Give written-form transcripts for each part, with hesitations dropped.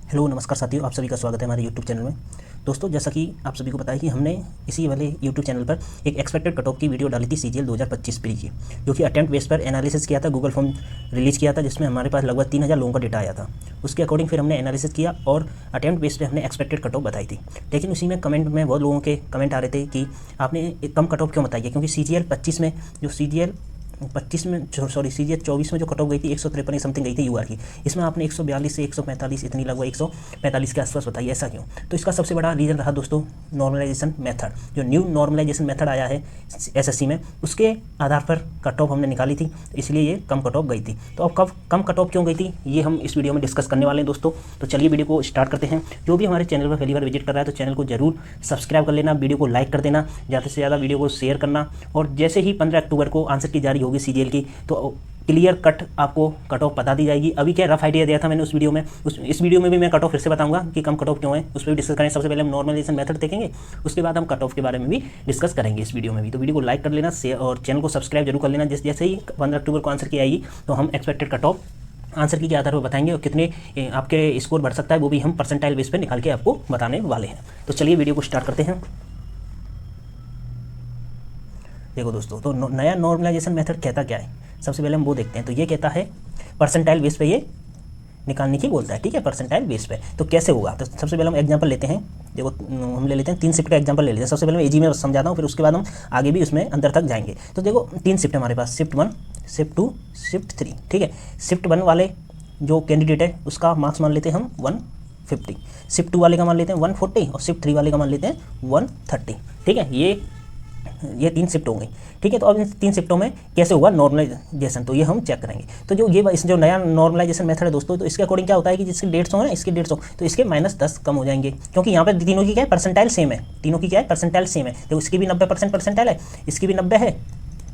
Hello नमस्कार साथियों, आप सभी का स्वागत है हमारे यूट्यूब चैनल में। दोस्तों, जैसा कि आप सभी को पता है कि हमने इसी वाले यूट्यूब चैनल पर एक एक्सपेक्टेड कट ऑफ की वीडियो डाली थी CGL 2025 प्री की, जो कि अटेम्प्ट बेस पर एनालिसिस किया था, गूगल फॉर्म रिलीज़ किया था, जिसमें हमारे पास लगभग 3000 लोगों का डेटा आया था। उसके अकॉर्डिंग फिर हमने एनालिसिस किया और अटेम्प्ट बेस पर हमने एक्सपेक्टेड कट ऑफ बताई थी। लेकिन उसी में कमेंट में बहुत लोगों के कमेंट आ रहे थे कि आपने कम कट ऑफ क्यों बताई है, क्योंकि CGL 25 में जो CGL 24 में जो कट ऑफ गई थी 153 समथिंग गई थी यूआर की, इसमें आपने 142 से 145 इतनी लगभग 145 के आसपास बताइए, ऐसा क्यों? तो इसका सबसे बड़ा रीज़न रहा दोस्तों नॉर्मलाइजेशन मेथड, जो न्यू नॉर्मलाइजेशन मेथड आया है SSC में, उसके आधार पर कट ऑफ हमने निकाली थी, इसलिए ये कम कट ऑफ गई थी। तो अब कब कम कट ऑफ क्यों गई थी ये हम इस वीडियो में डिस्कस करने वाले हैं दोस्तों। तो चलिए वीडियो को स्टार्ट करते हैं। जो भी हमारे चैनल पर पहली बार विजिट कर रहा है तो चैनल को जरूर सब्सक्राइब कर लेना, वीडियो को लाइक कर देना, ज़्यादा से ज़्यादा वीडियो को शेयर करना, और जैसे ही 15 अक्टूबर को आंसर की जारी होगी CGL की तो क्लियर कट आपको कट ऑफ बता दी जाएगी। अभी क्या रफ आइडिया दिया था मैंने उस वीडियो में, इस वीडियो में भी मैं कट ऑफ फिर से बताऊंगा कि कम कट ऑफ क्यों है, उस पर भी डिस्कस करेंगे। सबसे पहले हम नॉर्मलाइजेशन मेथड देखेंगे, उसके बाद हम कट ऑफ के बारे में भी डिस्कस करेंगे इस वीडियो में भी। तो वीडियो को लाइक कर लेना और चैनल को सब्सक्राइब जरूर कर लेना। जैसे ही 15 अक्टूबर को आंसर की आएगी तो हम एक्सपेक्टेड कट ऑफ आंसर की आधार पर बताएंगे, और कितने आपके स्कोर बढ़ सकता है वो भी हम परसेंटाइल बेस पर निकाल के आपको बताने वाले हैं। तो चलिए वीडियो को स्टार्ट करते हैं। देखो दोस्तों, तो नया नॉर्मलाइजेशन मेथड कहता क्या है, सबसे पहले हम वो देखते हैं। तो ये कहता है परसेंटाइल बेस पे ये निकालने की बोलता है, ठीक है, परसेंटाइल बेस पे। तो कैसे होगा, तो सबसे पहले हम एग्जांपल लेते हैं। देखो हम ले लेते हैं 3 शिफ्ट का एग्जांपल ले लेते हैं। सबसे पहले मैं AG में समझाता हूँ, फिर उसके बाद हम आगे भी उसमें अंदर तक जाएंगे। तो देखो 3 शिफ्ट हमारे पास, शिफ्ट 1, शिफ्ट 2, शिफ्ट 3, ठीक है। शिफ्ट 1 वाले जो कैंडिडेट है उसका मार्क्स मान लेते हैं हम 150, शिफ्ट 2 वाले का मान लेते हैं 140 और शिफ्ट 3 वाले का मान लेते हैं 130, ठीक है। ये 3 शिफ्ट हो गई, ठीक है। तो अब इन 3 शिफ्टों में कैसे होगा नॉर्मलाइजेशन, तो ये हम चेक करेंगे। तो जो नया नॉर्मलाइजेशन मेथड है दोस्तों, तो इसके अकॉर्डिंग क्या होता है कि जिसके 150 है ना, इसके 150, तो इसके -10 कम हो जाएंगे, क्योंकि यहाँ पे तीनों की क्या है, परसेंटाइल सेम है। तीनों की क्या है, परसेंटाइल सेम है। तो इसकी भी 90% परसेंटाइल है, इसकी भी 90 है,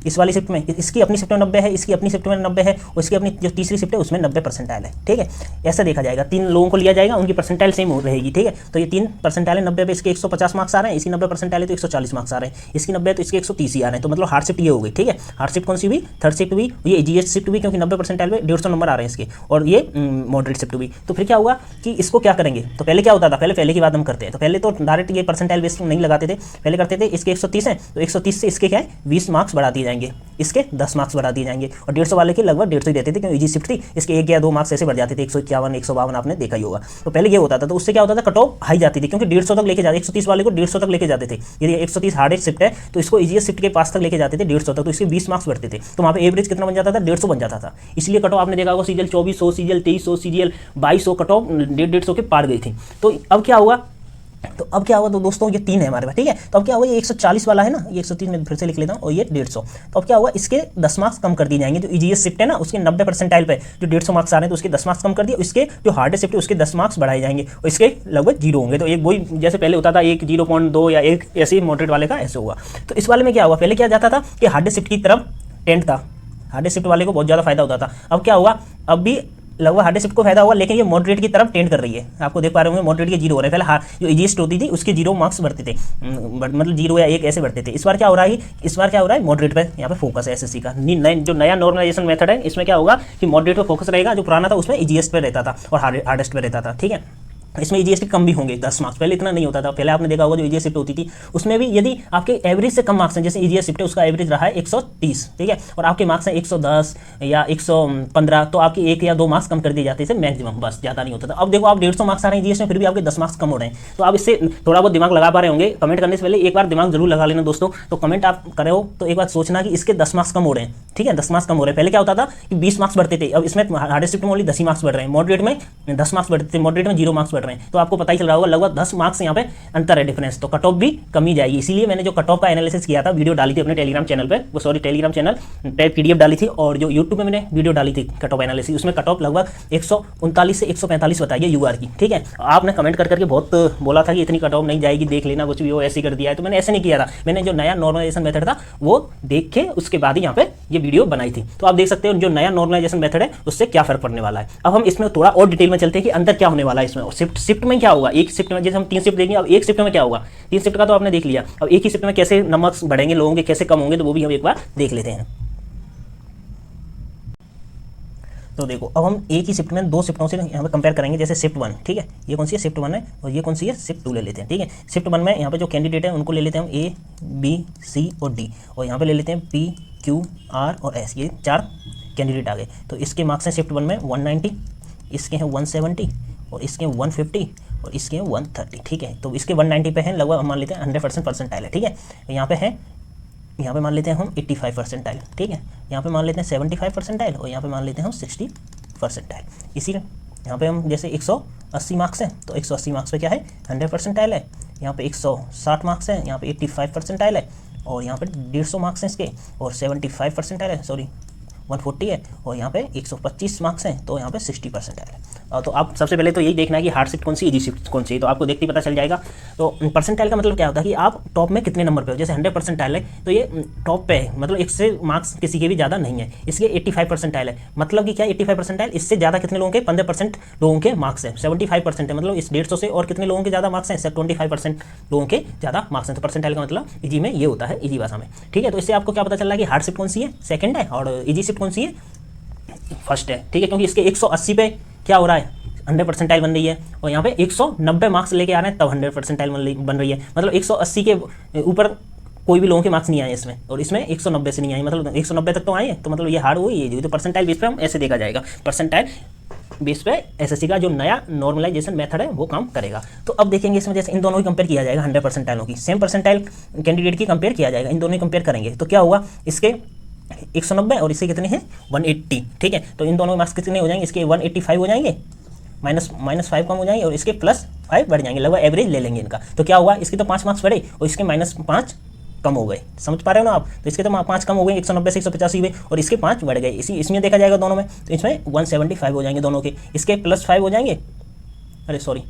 इस वाली शिफ्ट में, इसकी अपनी शिफ्ट में 90 है, इसकी अपनी शिफ्ट में 90 है, और इसकी अपनी जो तीसरी शिफ्ट है उसमें 90 परसेंटाइल है, ठीक है। ऐसा देखा जाएगा, 3 लोगों को लिया जाएगा, उनकी परसेंटाइल सेम हो रहेगी, ठीक है। तो ये 3 परसेंटाइल है, 90 पे इसके 150 मार्क्स आ रहे हैं, इसकी 90 परसेंटाइल है तो 140 मार्क्स आ रहे हैं, इसकी 90 है तो इसके 130 ही आ रहे हैं। तो मतलब हार्ड शिफ्ट ये हो गई, ठीक है। हार्ड शिफ्ट कौन सी हुई, थर्ड शिफ्ट हुई, ये GH शिफ्ट हुई, क्योंकि 90 परसेंटाइल में 150 नंबर आ रहे हैं इसके, और ये मॉडरेट शिफ्ट हुई। तो फिर क्या हुआ कि इसको क्या करेंगे, तो पहले क्या होता था, पहले की बात हम करते हैं। तो पहले तो डायरेक्ट ये परसेंटाइल बेस नहीं लगाते थे, पहले करते थे इसके 130 है तो 130 से इसके क्या है 20 मार्क्स बढ़ा दिए जाएंगे, इसके 10 मार्क्स बढ़ा दिए जाएंगे, और 150 वाले के लगभग 150 ही देते थे, क्योंकि इजी शिफ्ट थी, इसके 1 या 2 मार्क्स ऐसे बढ़ जाते थे, 151 152 आपने देखा ही होगा। तो पहले ये होता था, तो उससे क्या होता था, कट ऑफ हाई जाती थी, क्योंकि 150 तक लेके जाते, 130 वाले को 150 तक लेके जाते थे। यदि 130 हार्डेस्ट शिफ्ट है तो इसको इजीएस्ट शिफ्ट के पास तक लेके जाते थे 150 तक, तो इसके 20 मार्क्स बढ़ते थे। तो वहाँ पे एवरेज कितना बन जाता था, 150 बन जाता था। इसलिए कट ऑफ आपने देखा होगा CGL 2400, CGL 2300, CGL 2200 cut off 150 के पार गई थी। तो अब क्या हुआ, तो दोस्तों ये 3 है हमारे पास, ठीक है। तो अब क्या हुआ, ये 140 वाला है ना, ये 130 में फिर से लिख लेता हूँ, और ये 150। तो अब क्या हुआ, इसके 10 मार्क्स कम कर दिए जाएंगे। जो ईजीएस शिफ्ट है ना उसके 90 परसेंटाइल पे जो 150 मार्क्स आ रहे हैं, तो उसके 10 मार्क्स कम कर दिए, इसके जो हार्डेस्ट शिफ्ट है उसके 10 मार्क्स बढ़ाए जाएंगे, और इसके लगभग 0 होंगे। तो एक वही जैसे पहले होता था, एक 0.2 या 1 ऐसे ही मॉडरेट वाले का ऐसे हुआ। तो इस वाले में क्या हुआ, पहले क्या जाता था कि हार्डेस्ट शिफ्ट की तरफ टेंट था, हार्डेस्ट शिफ्ट वाले को बहुत ज़्यादा फायदा होता था। अब क्या हुआ, अब भी लगभग हार्ड शिफ्ट को फायदा हुआ, लेकिन ये मॉडरेट की तरफ टेंड कर रही है। आपको देख पा रहे होंगे मॉडरेट के 0 हो रहे हैं। पहले जो इजीएस्ट होती थी उसके 0 मार्क्स बढ़ते थे, मतलब 0 या 1 ऐसे बढ़ते थे। इस बार क्या हो रहा है, मॉडरेट पे यहाँ पे फोकस है एसएससी का। जो नया नॉर्मलाइजेशन मेथड है इसमें क्या होगा कि मॉडरेट पे फोकस रहेगा, जो पुराना था उसमें इजीएस्ट पे रहता था और हार्डेस्ट पे रहता था, ठीक है। इसमें ईजीएस कम भी होंगे 10 मार्क्स, पहले इतना नहीं होता था। पहले आपने देखा होगा जो ईजीएस शिफ्ट होती थी उसमें भी यदि आपके एवरेज से कम मार्क्स हैं, जैसे ईजीएस शिफ्ट है उसका एवरेज रहा है 130, ठीक है, और आपके मार्क्स हैं 110 या 115, तो आपके 1 या 2 मार्क्स कम कर दिए जाते थे मैक्सिमम, बस ज़्यादा नहीं होता था। अब देखो आप 150 मार्क्स आ रहे हैं ईजीएस में, फिर भी आपके 10 मार्क्स कम हो रहे हैं। तो आप इससे थोड़ा बहुत दिमाग लगा पा रहे होंगे। कमेंट करने से पहले एक बार दिमाग जरूर लगा लेना दोस्तों। तो कमेंट आप करे हो तो एक बार सोचना कि इसके 10 मार्क्स कम हो रहे हैं, ठीक है, 10 मार्क्स कम हो रहे हैं। पहले क्या होता था कि 20 मार्क्स बढ़ते थे, अब इसमें हार्डेस्ट शिफ्ट में ओनली 10 ही मार्क्स बढ़ रहे हैं, मॉडरेट में 10 मार्क्स बढ़ते थे, मॉडरेट में 0 मार्क्स बढ़ रहे हैं। तो आपको पता ही रहा होगा लगभग 10 मार्क्स यहाँ पे अंतर है, डिफरेंस। तो कट ऑफ भी कमी जाएगी। इसीलिए मैंने जो कट ऑफ का एनालिसिस किया था, वीडियो डाली थी अपने टेलीग्राम चैनल पे, वो सॉरी टेलीग्राम चैनल पे PDF डाली थी, और जो यूट्यूब पे मैंने वीडियो डाली थी कट ऑफ एनालिसिस, उसमें कट ऑफ लगभग 139 से 145 बताइए यूआर की, ठीक है। आपने कमेंट करके बहुत बोला था कि इतनी कट ऑफ नहीं जाएगी, देख लेना कुछ भी हो, ऐसे कर दिया है। तो मैंने ऐसे नहीं किया था, मैंने जो नया नॉर्मलाइजेशन मेथड था वो देख के उसके बाद ही यहाँ पे ये वीडियो बनाई थी। तो आप देख सकते हो जो नया नॉर्मलाइजेशन मेथड है उससे क्या फर्क पड़ने वाला है। अब हम इसमें थोड़ा और डिटेल में चलते हैं कि अंदर क्या होने वाला है इसमें, शिफ्ट में क्या होगा। एक शिफ्ट में जैसे हम 3 शिफ्ट देंगे, अब एक शिफ्ट में क्या होगा, 3 शिफ्ट का तो आपने देख लिया, अब एक ही शिफ्ट में कैसे नंबर बढ़ेंगे लोगों के, कैसे कम होंगे, तो वो भी हम एक बार देख लेते हैं। तो देखो अब हम एक ही शिफ्ट में दो शिफ्टों से यहाँ पे कंपेयर करेंगे। जैसे शिफ्ट 1, ठीक है, ये कौन सी है, शिफ्ट 1 है, और ये कौन सी है, शिफ्ट 2 ले लेते हैं। ठीक है, शिफ्ट 1 में यहाँ पे जो कैंडिडेट है उनको ले लेते हैं हम A, B, C और D, और यहाँ पे ले लेते हैं P, Q, R और S, ये 4 कैंडिडेट आ गए। तो इसके मार्क्स हैं शिफ्ट 1 में 190, इसके हैं 170 और इसके 150 और इसके 130। ठीक है, तो इसके 190 पे हैं, लगभग हम मान लेते हैं 100% परसेंटाइल है। ठीक है, यहाँ पे है, यहाँ पे मान लेते हैं हम 85 परसेंटाइल। ठीक है, यहाँ पे मान लेते हैं 75 परसेंटाइल और यहाँ पे मान लेते हैं हम 60 परसेंटाइल। इसीलिए यहाँ पे हम जैसे 180 मार्क्स हैं तो 180 मार्क्स पे क्या है, 100 परसेंटाइल है। यहाँ पे 160 मार्क्स हैं, यहाँ पे 85 परसेंटाइल है, और यहाँ पे 150 मार्क्स हैं इसके और 75 परसेंटाइल है, सॉरी 140 है, और यहाँ पे 125 मार्क्स हैं तो यहाँ पे 60 परसेंटाइल है। तो आप सबसे पहले तो यही देखना है कि हार्ड शिफ्ट कौन सी, इजी शिफ्ट कौन सी, तो आपको देखते ही पता चल जाएगा। तो परसेंटाइल का मतलब क्या होता है कि आप टॉप में कितने नंबर पे हो। जैसे 100 परसेंटाइल है तो ये टॉप पे है, मतलब इससे मार्क्स किसी के भी ज़्यादा नहीं है। इसके 85 परसेंटाइल है, मतलब कि क्या 85 परसेंटाइल, इससे ज़्यादा कितने लोगों के, 15% लोगों के मार्क्स है। 75% है, मतलब इस 150 से और कितने लोगों के ज़्यादा मार्क्स हैं, 25% लोगों के ज़्यादा मार्क्स हैं। तो परसेंटाइल का मतलब इजी में ये होता है, इजी भाषा में। ठीक है, तो इससे आपको क्या पता चल रहा है कि हार्ड शिफ्ट कौन सी है, सेकंड है, और इजी शिफ्ट कौन सी है, फर्स्ट है। ठीक है, क्योंकि इसके 180 पे क्या हो रहा है, 100 परसेंटाइल बन रही है, और यहाँ पे 190 मार्क्स लेके आ रहे हैं तब 100 परसेंटाइल बन रही है। मतलब 180 के ऊपर कोई भी लोगों के मार्क्स नहीं आए इसमें, और इसमें 190 से नहीं आए, मतलब 190 तक तो आए हैं, तो मतलब ये हार्ड हुई है। तो परसेंटाइल बेस पे हम ऐसे देखा जाएगा, परसेंटाइल बेस पे एसएससी का जो नया नॉर्मलाइजेशन मेथड है वो काम करेगा। तो अब देखेंगे इसमें जैसे इन दोनों की कंपेयर किया जाएगा, 100 परसेंटाइलों की सेम परसेंटाइल कैंडिडेट की कंपेयर किया जाएगा, इन दोनों की कंपेयर करेंगे तो क्या हुआ, इसके 190 और इसके कितने हैं 180। ठीक है, तो इन दोनों मार्क्स कितने हो जाएंगे, इसके 185 हो जाएंगे, -5 कम हो जाएंगे और इसके +5 बढ़ जाएंगे, लगभग एवरेज ले लेंगे इनका। तो क्या हुआ, इसके तो 5 मार्क्स बढ़े और इसके -5 कम हो गए, समझ पा रहे हो ना आप। तो इसके तो 5 कम हो गए, 190 से 185 हुए, और इसके 5 बढ़ गए। इसमें देखा जाएगा दोनों में, तो इसमें 175 हो जाएंगे दोनों के, इसके +5 हो जाएंगे, अरे सॉरी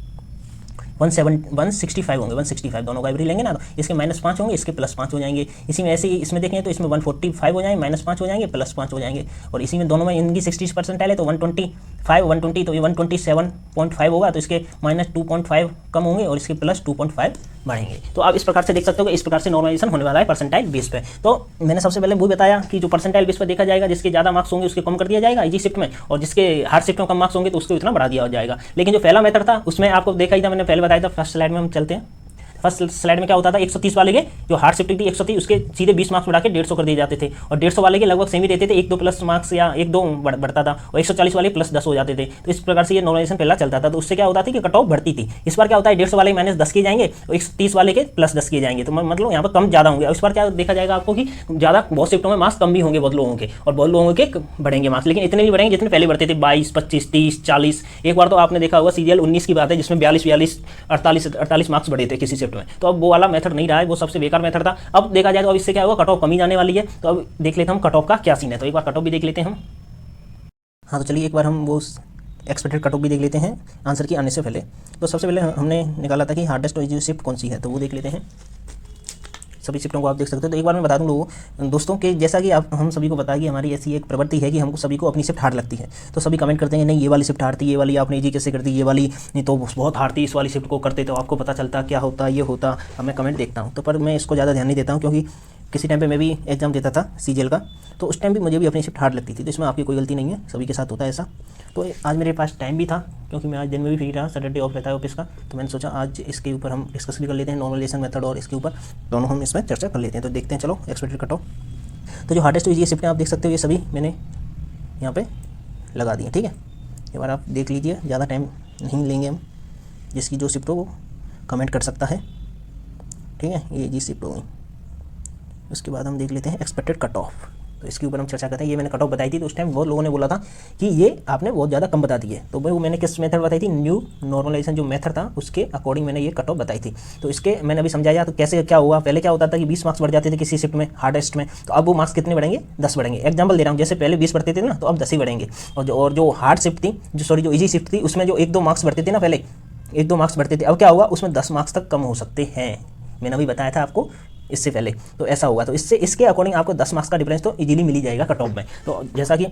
165 होंगे, 165 दोनों का एवरेज लेंगे ना, तो इसके -5 होंगे, इसके +5 हो जाएंगे। इसी में ऐसे ही इसमें देखें तो इसमें 145 हो जाएंगे, -5 हो जाएंगे, +5 हो जाएंगे, और इसी में दोनों में इनकी 60 परसेंटाइल है तो 125 120, तो ये 127.5 होगा, तो इसके -2.5 कम होंगे और इसके +2.5 बढ़ेंगे। तो आप इस प्रकार से देख सकते हो कि इस प्रकार से नॉर्मलाइजेशन होने वाला है परसेंटाइल बेस पे। तो मैंने सबसे पहले वो बताया कि जो परसेंटाइल बेस पे देखा जाएगा, जिसके ज़्यादा मार्क्स होंगे उसके कम कर दिया जाएगा इजी शिफ्ट में, और जिसके हार्ड शिफ्ट में कम मार्क्स होंगे तो उसको इतना बढ़ा दिया जाएगा। लेकिन जो पहला मेथड था उसमें आपको देखा ही था, मैंने पहले बताया था। फर्स्ट स्लाइड में हम चलते हैं। फर्स्ट स्लाइड में क्या होता था, 130 वाले के जो हार्ड शिफ्टिंग थी 130, उसके सीधे 20 मार्क्स बढ़ा के 150 कर दिए जाते थे, और 150 वाले के लगभग सेम ही रहते थे, 1-2 प्लस मार्क्स या 1-2 बढ़ता था, और 140 वाले +10 हो जाते थे। तो इस प्रकार से ये नॉर्मलाइजेशन पहला चलता था। तो उससे क्या होता था कि कट ऑफ बढ़ती थी। इस बार क्या होता है, 150 वाले -10 किए जाएंगे और 130 वाले के +10 किए जाएंगे, तो मतलब यहाँ पर कम ज़्यादा होंगे। और इस बार क्या देखा जाएगा आपको कि ज़्यादा बहुत शिफ्टों में मार्क्स कम भी होंगे बहुत लोगों के, और बहुत लोगों के बढ़ेंगे मार्क्स, लेकिन इतने नहीं बढ़ेंगे जितने पहले बढ़ते थे, 22, 25, 30, 40। एक बार तो आपने देखा होगा सीरियल 19 की बात है जिसमें 42, 48 मार्क्स बढ़े थे किसी शिफ्ट में। तो अब वो वाला मेथड नहीं रहा है, वो सबसे बेकार मेथड था। अब देखा जाए तो अब इससे क्या होगा, कट ऑफ कमी जाने वाली है। तो अब देख लेते हैं हम कट ऑफ का क्या सीन है। तो एक बार कट ऑफ भी देख लेते हैं हम। हाँ, तो चलिए एक बार हम वो एक्सपेक्टेड कट ऑफ भी देख लेते हैं आंसर की आने से पहले। तो सबसे पहले हमने निकाला था कि हार्डेस्ट और इजी शिफ्ट कौन सी है, तो वो देख लेते हैं। सभी शिफ्टों को आप देख सकते हो। तो एक बार मैं बता दूं लोगों दोस्तों कि जैसा कि आप हम सभी को पता है कि हमारी ऐसी एक प्रवृत्ति है कि हमको सभी को अपनी शिफ्ट हार्ड लगती है। तो सभी कमेंट करते हैं नहीं ये वाली शिफ्ट हार्ड थी, ये वाली आपने इजी कैसे कर दी, ये वाली नहीं तो बहुत हार्ड थी, इस वाली शिफ्ट को करते तो आपको पता चलता क्या होता, ये होता। अब मैं कमेंट देखता हूँ तो, पर मैं इसको ज़्यादा ध्यान नहीं देता हूँ, क्योंकि किसी टाइम पे मैं भी एग्जाम देता था सीजीएल का, तो उस टाइम भी मुझे भी अपनी शिफ्ट हार्ड लगती थी। तो इसमें आपकी कोई गलती नहीं है, सभी के साथ होता है ऐसा। तो आज मेरे पास टाइम भी था, क्योंकि मैं आज दिन में भी फ्री रहा, सैटरडे ऑफ रहता है ऑफिस का, तो मैंने सोचा आज इसके ऊपर हम डिस्कस भी कर लेते हैं, नॉर्मलाइजेशन मेथड, और इसके ऊपर दोनों हम इसमें चर्चा कर लेते हैं। तो देखते हैं, चलो एक्सपेक्टेड कट ऑफ। तो जो हार्डेस्ट इजी शिफ्ट आप देख सकते हो, ये सभी मैंने यहाँ पे लगा दिए। ठीक है, एक बार आप देख लीजिए, ज़्यादा टाइम नहीं लेंगे हम। जिसकी जो शिफ्ट हो वो कमेंट कर सकता है। ठीक है, ये इजी शिफ्ट हो गई। उसके बाद हम देख लेते हैं एक्सपेक्टेड कट ऑफ। तो इसके ऊपर हम चर्चा करते हैं। ये मैंने कट ऑफ बताई थी, तो उस टाइम बहुत लोगों ने बोला था कि ये आपने बहुत ज़्यादा कम बता दी है। तो वो मैंने किस मेथड बताई थी, न्यू नॉर्मलाइजेशन जो मेथड था उसके अकॉर्डिंग मैंने ये कट ऑफ बताई थी। तो इसके मैंने अभी समझाया तो कैसे क्या हुआ। पहले क्या होता था कि 20 मार्क्स बढ़ जाते थे किसी शिफ्ट में हार्डेस्ट में, तो अब वो मार्क्स कितने बढ़ेंगे, 10 बढ़ेंगे। एग्जाम्पल दे रहा हूँ, जैसे पहले 20 बढ़ते थे ना, तो अब 10 ही बढ़ेंगे। और जो हार्ड शिफ्ट थी, जो इजी शिफ्ट थी, उसमें जो 1-2 मार्क्स बढ़ते थे ना, पहले 1-2 मार्क्स बढ़ते थे, अब क्या हुआ, उसमें 10 मार्क्स तक कम हो सकते हैं। मैंने अभी बताया था आपको इससे पहले। तो ऐसा होगा, तो इससे इसके अकॉर्डिंग आपको 10 मार्क्स का डिफरेंस तो इजीली मिल ही जाएगा कट ऑफ में। तो जैसा कि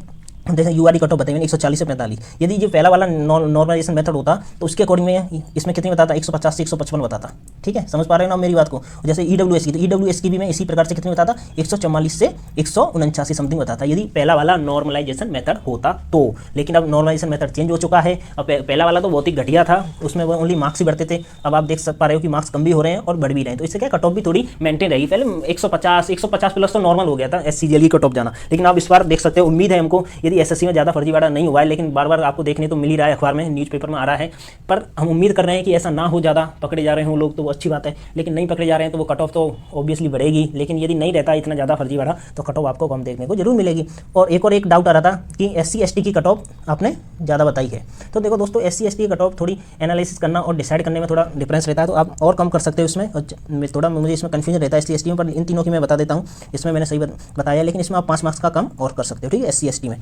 जैसे यूआरडी कट ऑफ बताई मैंने 140 से 45। यदि ये पहला वाला नॉर्मलाइजेशन मेथड होता तो उसके अकॉर्डिंग में इसमें कितनी बताता, 150 से 155 बताता। ठीक है, समझ पा रहे हो ना मेरी बात को। जैसे ईडब्ल्यूएस की, तो ईडब्ल्यूएस की भी मैं इसी प्रकार से कितनी बताता, 144 से 149 समथिंग बताता, यदि पहला वाला नॉर्मलाइजेशन मेथड होता तो। लेकिन अब नॉर्मलाइजेशन मेथड चेंज हो चुका है। अब पहला वाला तो बहुत ही घटिया था, उसमें वो ओनली मार्क्स ही बढ़ते थे। अब आप देख पा रहे हो कि मार्क्स कम भी हो रहे हैं और बढ़ भी रहे हैं, तो इससे क्या कट ऑफ भी थोड़ी मेंटेन रहेगी। पहले 150 प्लस तो नॉर्मल हो गया था एससीजीएल की कट ऑफ जाना, लेकिन आप इस बार देख सकते हो। उम्मीद है हमको, यदि एसएससी में ज़्यादा फर्जीवाड़ा नहीं हुआ है, लेकिन बार बार आपको देखने तो मिल ही रहा है, अखबार में न्यूज़पेपर में आ रहा है, पर हम उम्मीद कर रहे हैं कि ऐसा ना हो, ज़्यादा पकड़े जा रहे हों लोग तो वो अच्छी बात है, लेकिन नहीं पकड़े जा रहे हैं तो वो कट ऑफ तो ऑब्वियसली बढ़ेगी। लेकिन यदि नहीं रहता इतना ज़्यादा फर्जीवाड़ा तो कट ऑफ आपको कम देखने को जरूर मिलेगी। और एक डाउट आ रहा था कि एससी एसटी की कट ऑफ आपने ज़्यादा बताई है। तो देखो दोस्तों, एससी एसटी की कट ऑफ थोड़ी एनालिसिस करना और डिसाइड करने में थोड़ा डिफरेंस रहता है, तो आप और कम कर सकते हो इसमें। थोड़ा मुझे इसमें कन्फ्यूजन रहता है एससी एसटी में, पर इन तीनों की मैं बता देता हूँ। इसमें मैंने सही बताया, लेकिन इसमें आप 5 मार्क्स का कम और कर सकते हो, ठीक है, एससी एसटी में।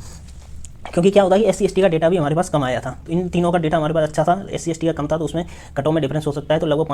क्योंकि क्या होता है कि एससी एसटी का डेटा भी हमारे पास कम आया था, तो इन तीनों का डेटा हमारे पास अच्छा था, एससी एसटी का कम था, तो उसमें कट ऑफ में डिफरेंस हो सकता है, तो लगभग